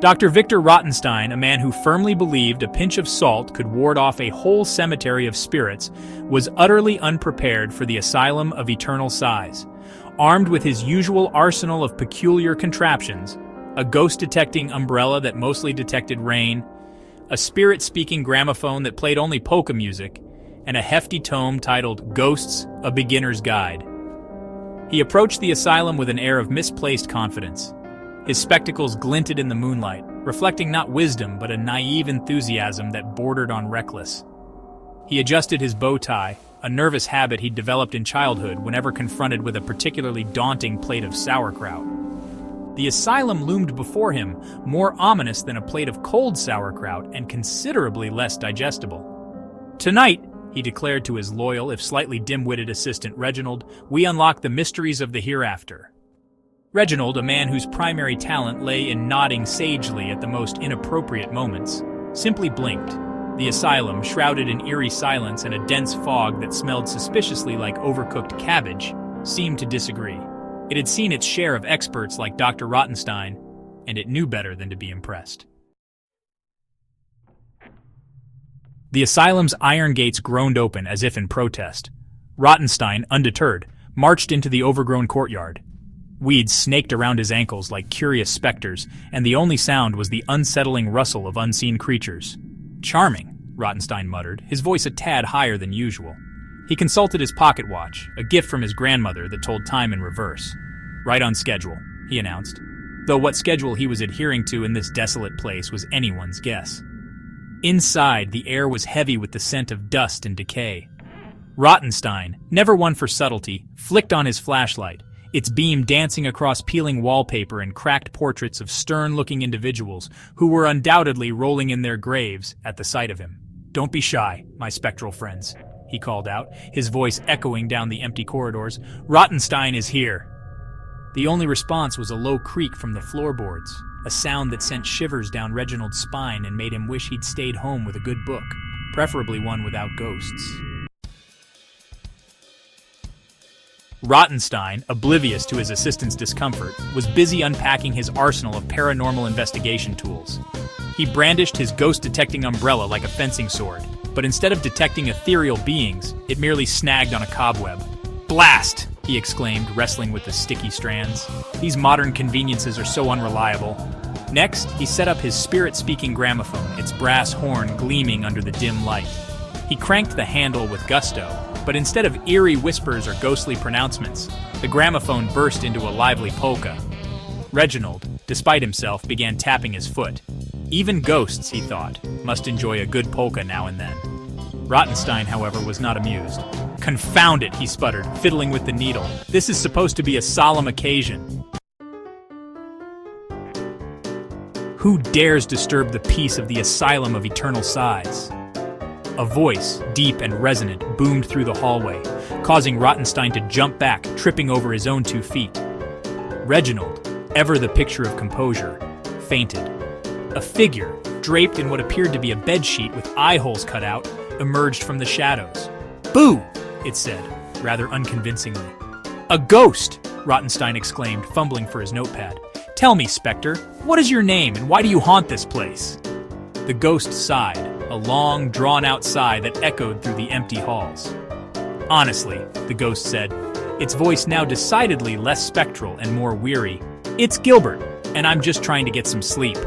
Dr. Victor Rottenstien, a man who firmly believed a pinch of salt could ward off a whole cemetery of spirits, was utterly unprepared for the asylum of eternal sighs. Armed with his usual arsenal of peculiar contraptions, a ghost-detecting umbrella that mostly detected rain, a spirit-speaking gramophone that played only polka music, and a hefty tome titled Ghosts, A Beginner's Guide. He approached the asylum with an air of misplaced confidence. His spectacles glinted in the moonlight, reflecting not wisdom but a naive enthusiasm that bordered on reckless. He adjusted his bow tie, a nervous habit he'd developed in childhood whenever confronted with a particularly daunting plate of sauerkraut. The asylum loomed before him, more ominous than a plate of cold sauerkraut and considerably less digestible. "Tonight," he declared to his loyal, if slightly dim-witted assistant Reginald, "we unlock the mysteries of the hereafter." Reginald, a man whose primary talent lay in nodding sagely at the most inappropriate moments, simply blinked. The asylum, shrouded in eerie silence and a dense fog that smelled suspiciously like overcooked cabbage, seemed to disagree. It had seen its share of experts like Dr. Rottenstien, and it knew better than to be impressed. The asylum's iron gates groaned open as if in protest. Rottenstien, undeterred, marched into the overgrown courtyard. Weeds snaked around his ankles like curious specters, and the only sound was the unsettling rustle of unseen creatures. "Charming," Rottenstien muttered, his voice a tad higher than usual. He consulted his pocket watch, a gift from his grandmother that told time in reverse. "Right on schedule," he announced, though what schedule he was adhering to in this desolate place was anyone's guess. Inside, the air was heavy with the scent of dust and decay. Rottenstien, never one for subtlety, flicked on his flashlight, its beam dancing across peeling wallpaper and cracked portraits of stern-looking individuals who were undoubtedly rolling in their graves at the sight of him. "Don't be shy, my spectral friends," he called out, his voice echoing down the empty corridors. "Rottenstien is here." The only response was a low creak from the floorboards, a sound that sent shivers down Reginald's spine and made him wish he'd stayed home with a good book, preferably one without ghosts. Rottenstien, oblivious to his assistant's discomfort, was busy unpacking his arsenal of paranormal investigation tools. He brandished his ghost-detecting umbrella like a fencing sword, but instead of detecting ethereal beings, it merely snagged on a cobweb. "Blast!" he exclaimed, wrestling with the sticky strands. "These modern conveniences are so unreliable." Next, he set up his spirit-speaking gramophone, its brass horn gleaming under the dim light. He cranked the handle with gusto, but instead of eerie whispers or ghostly pronouncements, the gramophone burst into a lively polka. Reginald, despite himself, began tapping his foot. Even ghosts, he thought, must enjoy a good polka now and then. Rottenstien, however, was not amused. "Confound it," he sputtered, fiddling with the needle. "This is supposed to be a solemn occasion. Who dares disturb the peace of the Asylum of Eternal Sighs?" A voice, deep and resonant, boomed through the hallway, causing Rottenstien to jump back, tripping over his own 2 feet. Reginald, ever the picture of composure, fainted. A figure, draped in what appeared to be a bedsheet with eye holes cut out, emerged from the shadows. "Boo!" it said, rather unconvincingly. "A ghost!" Rottenstien exclaimed, fumbling for his notepad. "Tell me, Spectre, what is your name and why do you haunt this place?" The ghost sighed, a long, drawn-out sigh that echoed through the empty halls. "Honestly," the ghost said, its voice now decidedly less spectral and more weary, "it's Gilbert, and I'm just trying to get some sleep."